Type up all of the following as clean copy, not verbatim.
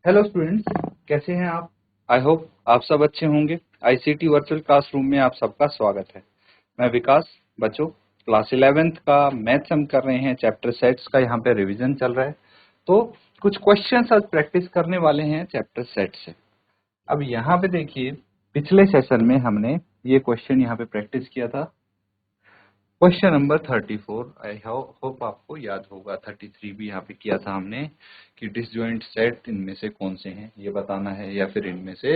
Hello students, कैसे हैं आप? आई होप आप सब अच्छे होंगे। आईसीटी वर्चुअल क्लासरूम में आप सबका स्वागत है। मैं विकास। बच्चों, क्लास 11th का मैथ्स हम कर रहे हैं, चैप्टर सेट्स का यहाँ पे रिवीजन चल रहा है। तो कुछ क्वेश्चंस आज प्रैक्टिस करने वाले हैं चैप्टर सेट से। अब यहाँ पे देखिए, पिछले सेशन में हमने ये क्वेश्चन यहाँ पे प्रैक्टिस किया था। क्वेश्चन नंबर 34, आई होप आपको याद होगा। 33 भी यहाँ पे किया था हमने कि डिसजॉइंट सेट इनमें से कौन से हैं ये बताना है, या फिर इनमें से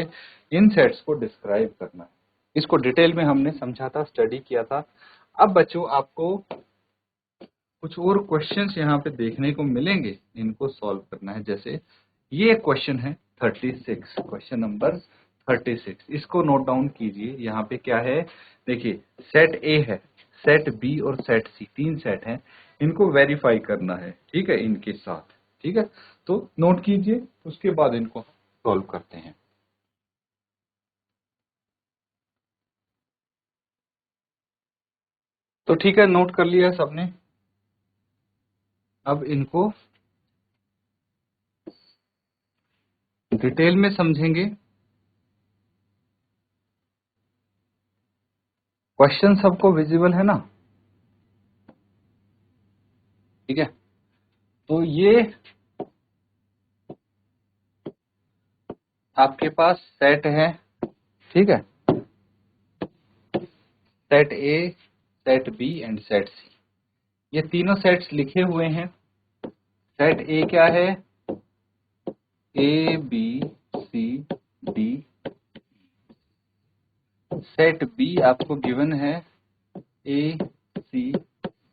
इन सेट्स को डिस्क्राइब करना है। इसको डिटेल में हमने समझा था, स्टडी किया था। अब बच्चों, आपको कुछ और क्वेश्चंस यहाँ पे देखने को मिलेंगे, इनको सॉल्व करना है। जैसे ये क्वेश्चन है 36, क्वेश्चन नंबर 36। इसको नोट डाउन कीजिए। यहाँ पे क्या है, देखिए, सेट ए है, सेट बी और सेट सी, तीन सेट हैं। इनको वेरीफाई करना है, ठीक है, इनके साथ। ठीक है, तो नोट कीजिए, उसके बाद इनको सॉल्व करते हैं। तो ठीक है, नोट कर लिया सबने। अब इनको डिटेल में समझेंगे। क्वेश्चन सबको विजिबल है ना? ठीक है, तो ये आपके पास सेट है, ठीक है, set A, set B and set C. ये तीनों सेट्स लिखे हुए हैं। सेट ए क्या है? A B C D. Set B आपको गिवन है A C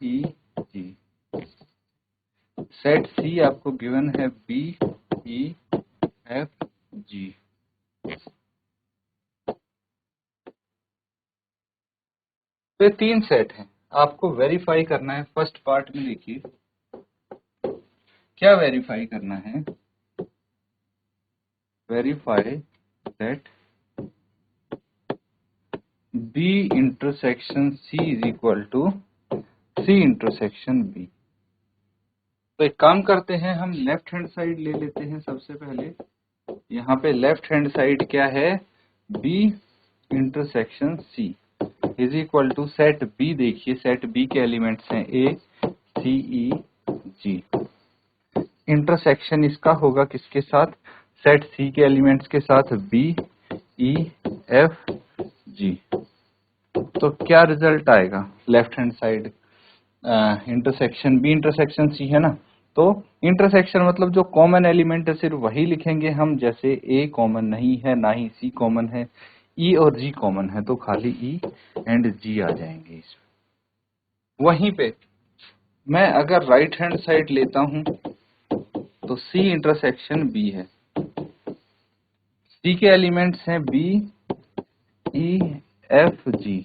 E ji. Set सी आपको गिवन है बी ई एफ जी। तो ये तीन सेट हैं, आपको वेरीफाई करना है। फर्स्ट पार्ट में देखिए क्या वेरीफाई करना है। Verify that B intersection C is equal to C intersection B। तो एक काम करते हैं, हम लेफ्ट हैंड साइड ले लेते हैं सबसे पहले। यहाँ पे लेफ्ट हैंड साइड क्या है? B intersection C is equal to set B। देखिए, सेट B के एलिमेंट्स हैं A C E G। Intersection इसका होगा किसके साथ? सेट C के एलिमेंट्स के साथ B E F G। तो क्या रिजल्ट आएगा? Left hand side intersection B intersection C है ना। तो इंटरसेक्शन मतलब जो कॉमन एलिमेंट है सिर्फ वही लिखेंगे हम। जैसे ए कॉमन नहीं है, ना ही सी कॉमन है, ई और जी कॉमन है, तो खाली ई एंड जी आ जाएंगे इसमें। वहीं पे मैं अगर राइट हैंड साइड लेता हूं तो सी इंटरसेक्शन बी है। सी के एलिमेंट्स हैं बी ई एफ जी।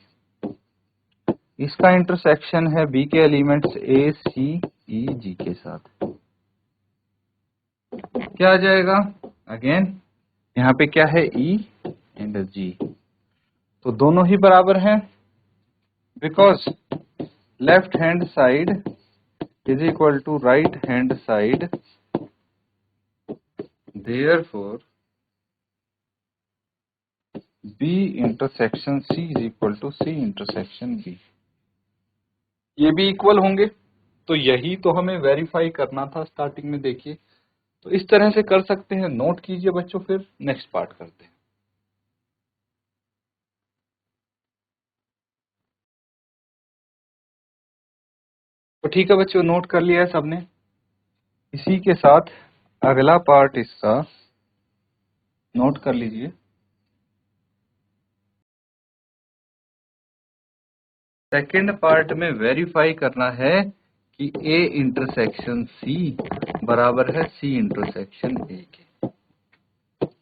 इसका इंटरसेक्शन है बी के एलिमेंट्स ए सी ई जी के साथ। क्या आ जाएगा? अगेन यहाँ पे क्या है? E and G. तो दोनों ही बराबर हैं, because left hand side is equal to right hand side. Therefore B intersection C is equal to C intersection B. ये भी इक्वल होंगे। तो यही तो हमें वेरीफाई करना था स्टार्टिंग में। देखिए, तो इस तरह से कर सकते हैं। नोट कीजिए बच्चों, फिर नेक्स्ट पार्ट करते हैं। तो ठीक है बच्चों, नोट कर लिया है सबने। इसी के साथ अगला पार्ट इसका नोट कर लीजिए। सेकेंड पार्ट में वेरीफाई करना है कि ए इंटरसेक्शन सी बराबर है सी इंटरसेक्शन ए के।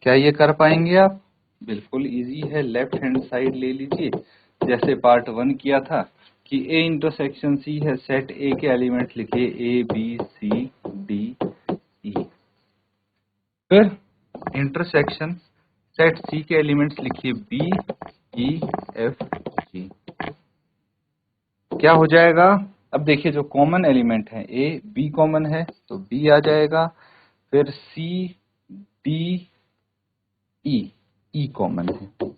क्या ये कर पाएंगे आप? बिल्कुल इजी है। लेफ्ट हैंड साइड ले लीजिए, जैसे पार्ट 1 किया था कि ए इंटरसेक्शन सी है। सेट ए के एलिमेंट लिखिए ए बी सी डी ई। फिर इंटरसेक्शन सेट सी के एलिमेंट्स लिखिए बी ई एफ जी। क्या हो जाएगा? अब देखिए, जो कॉमन एलिमेंट है ए बी कॉमन है, तो बी आ जाएगा। फिर सी डी ई कॉमन है,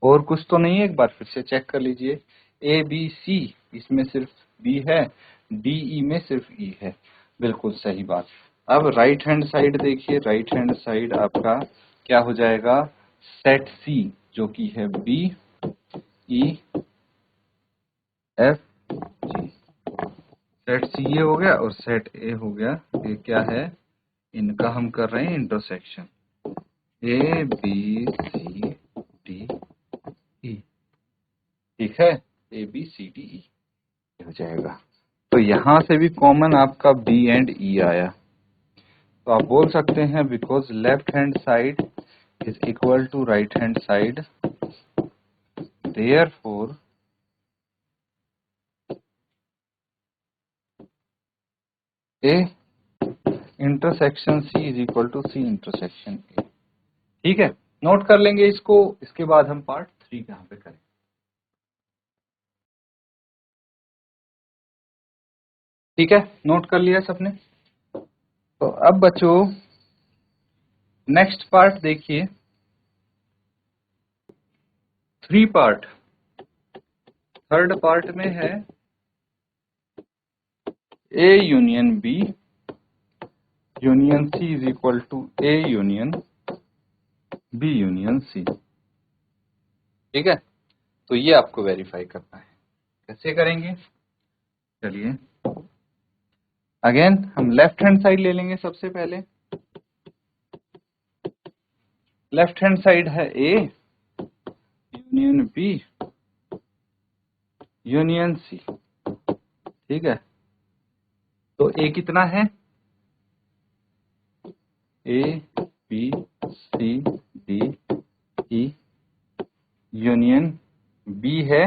और कुछ तो नहीं है? एक बार फिर से चेक कर लीजिए। ए बी सी इसमें सिर्फ बी है, डी ई में सिर्फ ई है। बिल्कुल सही बात। अब राइट हैंड साइड देखिए, राइट हैंड साइड आपका क्या हो जाएगा? सेट सी जो कि है B E F G. Set C ये हो गया और सेट ए हो गया। ये क्या है? इनका हम कर रहे हैं intersection, A B C D E. ठीक है, ए बी सी डी ई हो जाएगा। तो यहां से भी कॉमन आपका बी एंड ई आया। तो आप बोल सकते हैं because left hand side is equal to right hand side, therefore A intersection C is equal to C intersection A. ठीक है, नोट कर लेंगे इसको, इसके बाद हम पार्ट 3 यहाँ पे करेंगे। ठीक है, नोट कर लिया सबने? तो अब बच्चों नेक्स्ट पार्ट देखिए, 3 पार्ट। थर्ड पार्ट में है A union B union C is equal to A union B union C. ठीक है, तो ये आपको वेरीफाई करना है। कैसे करेंगे? चलिए अगेन हम लेफ्ट हैंड साइड ले लेंगे। सबसे पहले लेफ्ट हैंड साइड है A union B union C. ठीक है, तो ए कितना है? A B C D E union B है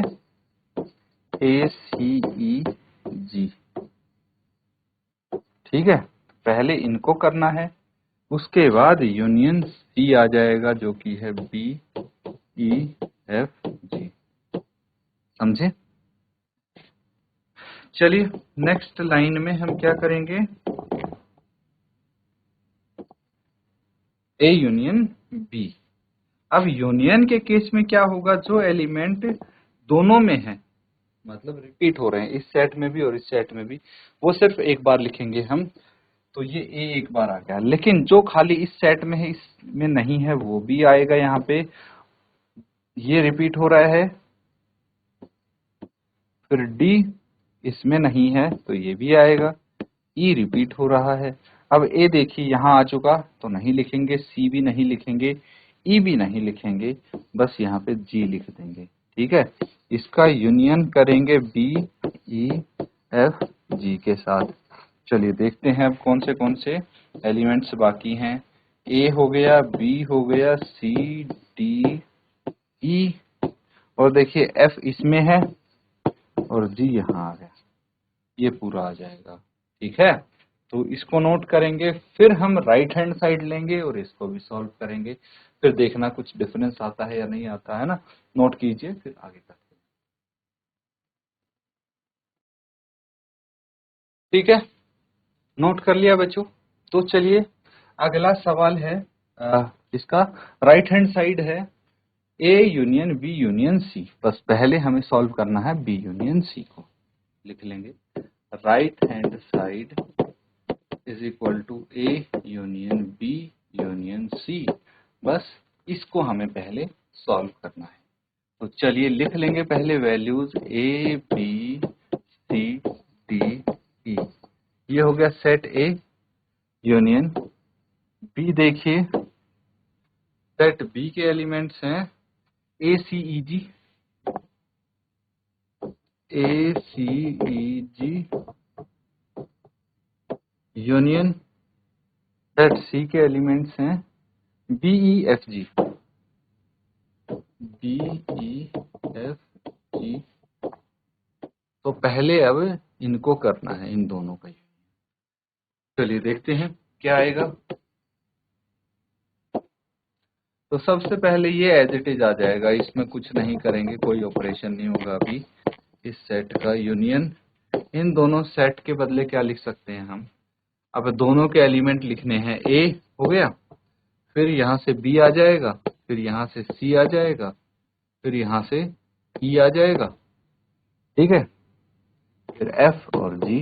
ए सी ई जी। ठीक है, पहले इनको करना है, उसके बाद यूनियन सी आ जाएगा जो कि है बी ई एफ जी। समझे? चलिए नेक्स्ट लाइन में हम क्या करेंगे? A union B. अब यूनियन के केस में क्या होगा? जो एलिमेंट दोनों में है, मतलब रिपीट हो रहे हैं, इस सेट में भी और इस सेट में भी, वो सिर्फ एक बार लिखेंगे हम। तो ये ए एक बार आ गया, लेकिन जो खाली इस सेट में है, इसमें नहीं है, वो भी आएगा यहाँ पे। ये रिपीट हो रहा है, फिर डी इसमें नहीं है तो ये भी आएगा, ई रिपीट हो रहा है। अब ए देखिए यहाँ आ चुका, तो नहीं लिखेंगे, सी भी नहीं लिखेंगे, ई भी नहीं लिखेंगे, बस यहाँ पे जी लिख देंगे। ठीक है, इसका यूनियन करेंगे बी ई एफ जी के साथ। चलिए देखते हैं अब कौन से एलिमेंट्स बाकी हैं। ए हो गया, बी हो गया, सी डी ई, और देखिए एफ इसमें है और जी यहाँ आ गया, ये पूरा आ जाएगा। ठीक है, तो इसको नोट करेंगे, फिर हम राइट हैंड साइड लेंगे और इसको भी सॉल्व करेंगे, फिर देखना कुछ डिफरेंस आता है या नहीं आता है ना। नोट कीजिए, फिर आगे करते हैं। ठीक है, नोट कर लिया बच्चों? तो चलिए अगला सवाल है इसका राइट हैंड साइड है A union B union C. बस पहले हमें सॉल्व करना है बी यूनियन सी को। लिख लेंगे right hand side is equal to A union B union C. बस इसको हमें पहले सॉल्व करना है। तो चलिए लिख लेंगे पहले values A B C D E. ये हो गया सेट ए यूनियन बी। देखिए सेट बी के एलिमेंट्स हैं A C E ji, A C E ji union set सी के एलिमेंट्स हैं B E F G, B E F G. तो पहले अब इनको करना है, इन दोनों का। चलिए देखते हैं क्या आएगा। तो सबसे पहले ये एज इट इज आ जाएगा, इसमें कुछ नहीं करेंगे, कोई ऑपरेशन नहीं होगा अभी। इस सेट का यूनियन, इन दोनों सेट के बदले क्या लिख सकते हैं हम? अब दोनों के एलिमेंट लिखने हैं, ए हो गया फिर यहाँ से बी आ जाएगा, फिर यहाँ से सी आ जाएगा, फिर यहाँ से ई आ जाएगा, ठीक है, फिर एफ और जी,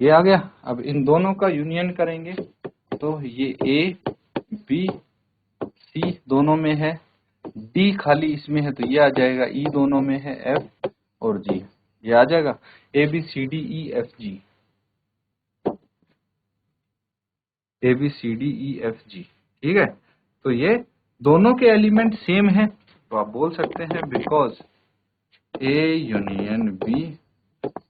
ये आ गया। अब इन दोनों का यूनियन करेंगे तो ये ए बी सी दोनों में है, डी खाली इसमें है तो ये आ जाएगा, ई दोनों में है, एफ और जी, ये आ जाएगा A B C D E F G, A B C D E F G, ठीक है। तो ये दोनों के एलिमेंट सेम हैं, तो आप बोल सकते हैं because A union B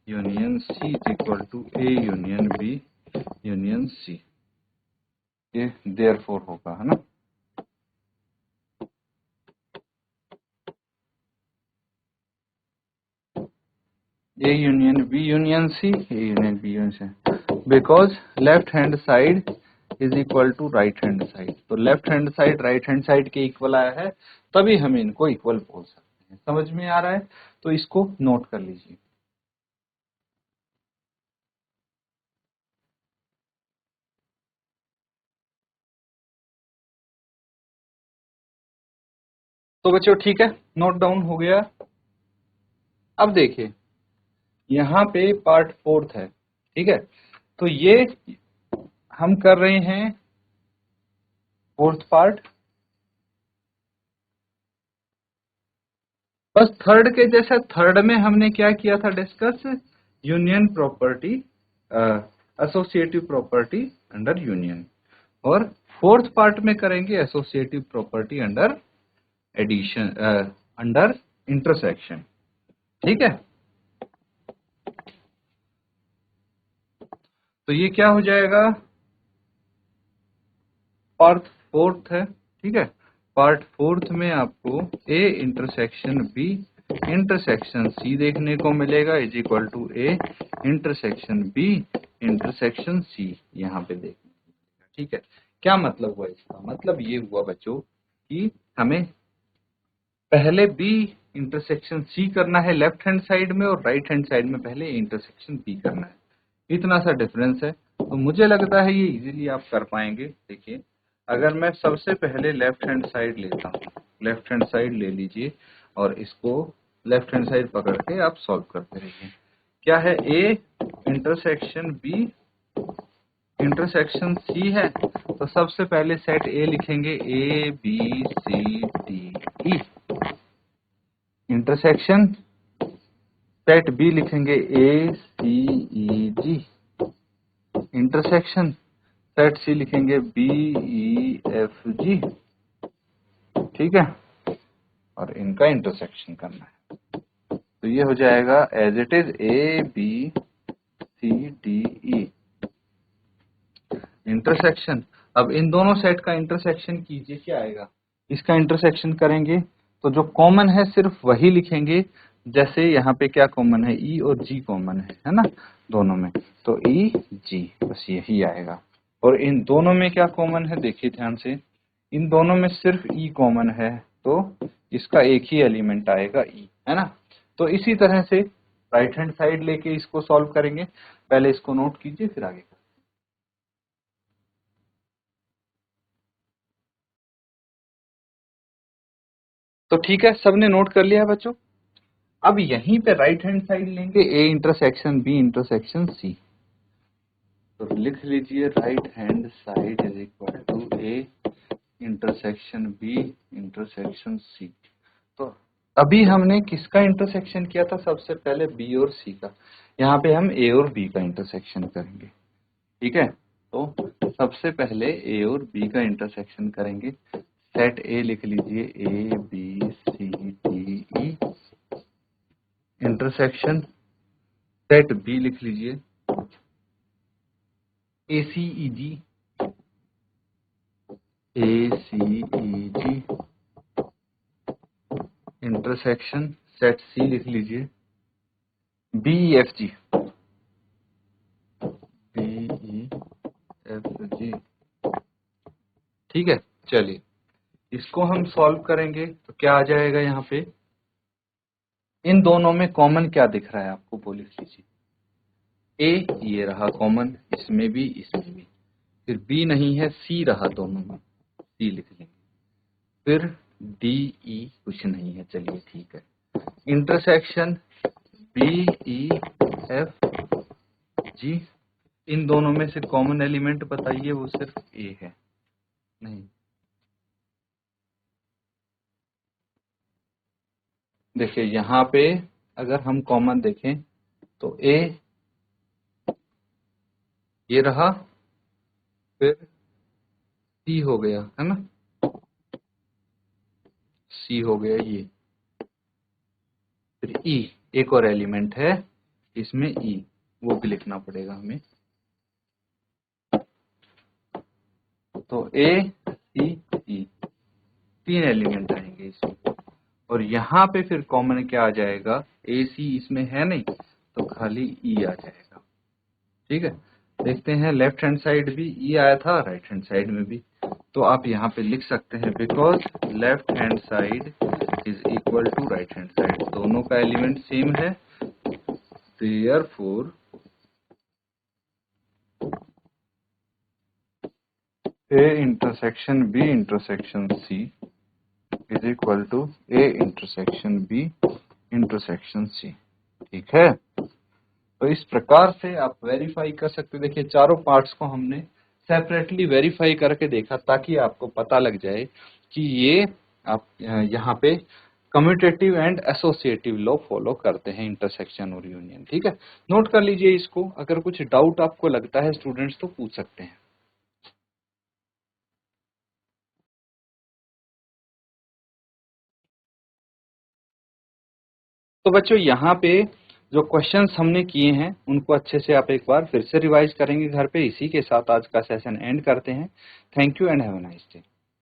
union C is equal to A union B union C, ये देयरफॉर होगा, है ना। A union B union C, A union B union C, because left hand side is equal to right hand side, तो left hand side right hand side के equal आया है, तभी हम इनको इक्वल बोल सकते हैं। समझ में आ रहा है, तो इसको नोट कर लीजिए। तो बच्चों ठीक है, नोट डाउन हो गया। अब देखिए यहाँ पे पार्ट फोर्थ है, ठीक है, तो ये हम कर रहे हैं फोर्थ पार्ट, बस थर्ड के जैसा। थर्ड में हमने क्या किया था discuss, union property, associative property under union, और फोर्थ पार्ट में करेंगे associative property under addition, under intersection, ठीक है। तो ये क्या हो जाएगा, पार्ट फोर्थ है, ठीक है। पार्ट फोर्थ में आपको A intersection B intersection C देखने को मिलेगा, is equal to A intersection B intersection C, यहाँ पे देखने को मिलेगा, ठीक है। क्या मतलब हुआ इसका, मतलब ये हुआ बच्चों कि हमें पहले बी इंटरसेक्शन सी करना है लेफ्ट हैंड साइड में, और राइट हैंड साइड में पहले इंटरसेक्शन बी करना है, इतना सा डिफरेंस है। तो मुझे लगता है ये इजीली आप कर पाएंगे। देखिए अगर मैं सबसे पहले लेफ्ट हैंड साइड लेता हूँ, लेफ्ट हैंड साइड ले लीजिए और इसको लेफ्ट हैंड साइड पकड़ के आप सॉल्व करते रहिए। क्या है, A intersection B intersection C है, तो सबसे पहले सेट ए लिखेंगे, A B C D E, intersection set B लिखेंगे A C E ji, intersection set सी लिखेंगे बी ई एफ जी, ठीक है, और इनका इंटरसेक्शन करना है। तो ये हो जाएगा as it is A B C D E intersection. अब इन दोनों सेट का इंटरसेक्शन कीजिए, क्या आएगा, इसका इंटरसेक्शन करेंगे तो जो कॉमन है सिर्फ वही लिखेंगे, जैसे यहाँ पे क्या कॉमन है, ई और जी कॉमन है ना दोनों में, तो ई जी बस यही आएगा। और इन दोनों में क्या कॉमन है, देखिए ध्यान से, इन दोनों में सिर्फ ई कॉमन है, तो इसका एक ही एलिमेंट आएगा ई, है ना। तो इसी तरह से राइट हैंड साइड लेके इसको सॉल्व करेंगे, पहले इसको नोट कीजिए फिर आगे। तो ठीक है, सबने नोट कर लिया बच्चों। अब यहीं पे राइट हैंड साइड लेंगे, A intersection B intersection C, तो लिख लीजिए right hand side is equal to A intersection B intersection C. तो अभी हमने किसका इंटरसेक्शन किया था, सबसे पहले बी और सी का, यहाँ पे हम ए और बी का इंटरसेक्शन करेंगे, ठीक है। तो सबसे पहले ए और बी का इंटरसेक्शन करेंगे, सेट ए लिख लीजिए, A B C D E, intersection set B लिख लीजिए, ए सी ई जी, ए सी ई जी, इंटरसेक्शन सेट सी लिख लीजिए, B F G, B E F G, ठीक है। चलिए इसको हम सॉल्व करेंगे तो क्या आ जाएगा, यहाँ पे इन दोनों में कॉमन क्या दिख रहा है आपको, वो लिख लीजिए, ए ये रहा कॉमन, इसमें भी इसमें भी, फिर बी नहीं है, सी रहा दोनों में, सी लिख लेंगे, फिर डी ई कुछ नहीं है, चलिए ठीक है। Intersection B E F G, इन दोनों में से कॉमन एलिमेंट बताइए, वो सिर्फ ए है। नहीं, देखिए यहाँ पे अगर हम कॉमन देखें तो ए ये रहा, फिर सी हो गया, है ना, सी हो गया ये, फिर ई एक और एलिमेंट है इसमें ई, वो भी लिखना पड़ेगा हमें। तो ए सी ई, तीन एलिमेंट आएंगे इसमें, और यहाँ पे फिर कॉमन क्या आ जाएगा, ए सी इसमें है नहीं तो खाली ई आ जाएगा। ठीक है, देखते हैं लेफ्ट हैंड साइड भी ई आया था, राइट हैंड साइड में भी, तो आप यहाँ पे लिख सकते हैं because left hand side is equal to right hand side, दोनों का एलिमेंट सेम है, therefore A intersection B intersection C is equal to A intersection B intersection C. ठीक है, तो इस प्रकार से आप वेरीफाई कर सकते। देखिए चारों पार्ट्स को हमने सेपरेटली वेरीफाई करके देखा ताकि आपको पता लग जाए कि ये आप यहाँ पे commutative and associative law follow करते हैं, इंटरसेक्शन और यूनियन। ठीक है, नोट कर लीजिए इसको, अगर कुछ डाउट आपको लगता है स्टूडेंट्स तो पूछ सकते हैं। तो बच्चों यहाँ पे जो क्वेश्चंस हमने किए हैं उनको अच्छे से आप एक बार फिर से रिवाइज करेंगे घर पे। इसी के साथ आज का सेशन एंड करते हैं। Thank you and have a nice day.